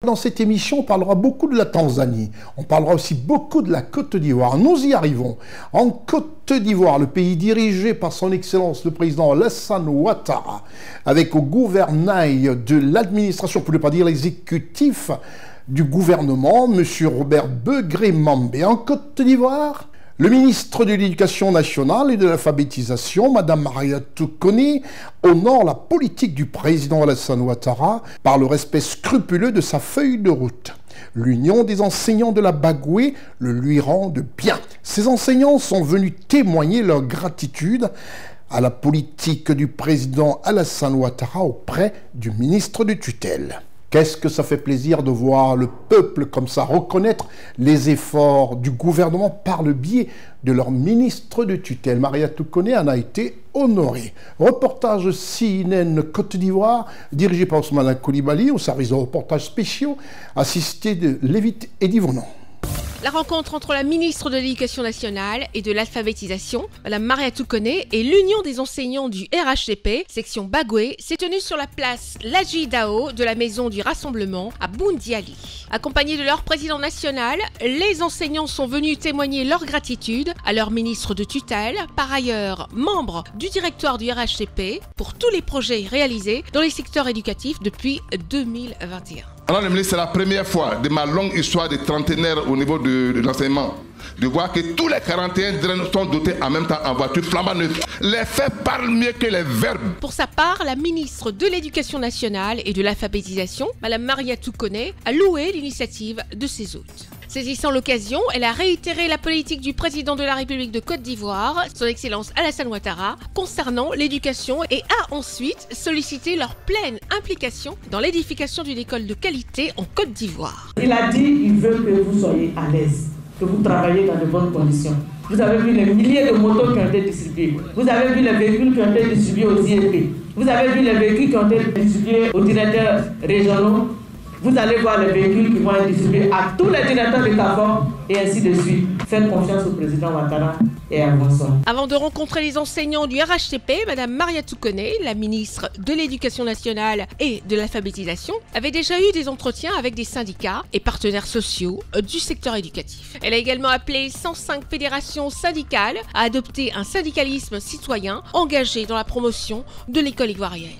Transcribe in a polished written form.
Dans cette émission, on parlera beaucoup de la Tanzanie. On parlera aussi beaucoup de la Côte d'Ivoire. Nous y arrivons. En Côte d'Ivoire, le pays dirigé par son Excellence le président Alassane Ouattara, avec au gouvernail de l'administration, pour ne pas dire l'exécutif du gouvernement, M. Robert Begré-Mambé. En Côte d'Ivoire, le ministre de l'Éducation nationale et de l'alphabétisation, Mme Mariatou Kone, honore la politique du président Alassane Ouattara par le respect scrupuleux de sa feuille de route. L'Union des enseignants de la Bagoué le lui rend de bien. Ces enseignants sont venus témoigner leur gratitude à la politique du président Alassane Ouattara auprès du ministre de tutelle. Qu'est-ce que ça fait plaisir de voir le peuple comme ça reconnaître les efforts du gouvernement par le biais de leur ministre de tutelle. Mariatou Kone en a été honorée. Reportage CNN Côte d'Ivoire, dirigé par Ousmane Koulibaly au service de reportages spéciaux, assisté de Lévite Edivonon. La rencontre entre la ministre de l'Éducation nationale et de l'alphabétisation, Mme Mariatou Kone, et l'Union des enseignants du RHTP, section Bagoué, s'est tenue sur la place Ladji Dao de la Maison du Rassemblement à Boundiali. Accompagnés de leur président national, les enseignants sont venus témoigner leur gratitude à leur ministre de tutelle, par ailleurs membre du directoire du RHTP, pour tous les projets réalisés dans les secteurs éducatifs depuis 2021. Alors le ministre, c'est la première fois de ma longue histoire de trentenaire au niveau de l'enseignement de voir que tous les 41 drains sont dotés en même temps en voiture flambant neuve. Les faits parlent mieux que les verbes. Pour sa part, la ministre de l'Éducation nationale et de l'alphabétisation, Mme Mariatou Kone, a loué l'initiative de ses hôtes. Saisissant l'occasion, elle a réitéré la politique du président de la République de Côte d'Ivoire, son Excellence Alassane Ouattara, concernant l'éducation et a ensuite sollicité leur pleine implication dans l'édification d'une école de qualité en Côte d'Ivoire. Il a dit qu'il veut que vous soyez à l'aise, que vous travaillez dans de bonnes conditions. Vous avez vu les milliers de motos qui ont été distribuées. Vous avez vu les véhicules qui ont été distribués aux IEP. Vous avez vu les véhicules qui ont été distribués aux directeurs régionaux. Vous allez voir les véhicules qui vont être distribués à tous les directeurs de CAFOR et ainsi de suite. Faites confiance au président Ouattara et avançons. Avant de rencontrer les enseignants du RHTP, Mme Mariatou Kone, la ministre de l'Éducation nationale et de l'alphabétisation, avait déjà eu des entretiens avec des syndicats et partenaires sociaux du secteur éducatif. Elle a également appelé 105 fédérations syndicales à adopter un syndicalisme citoyen engagé dans la promotion de l'école ivoirienne.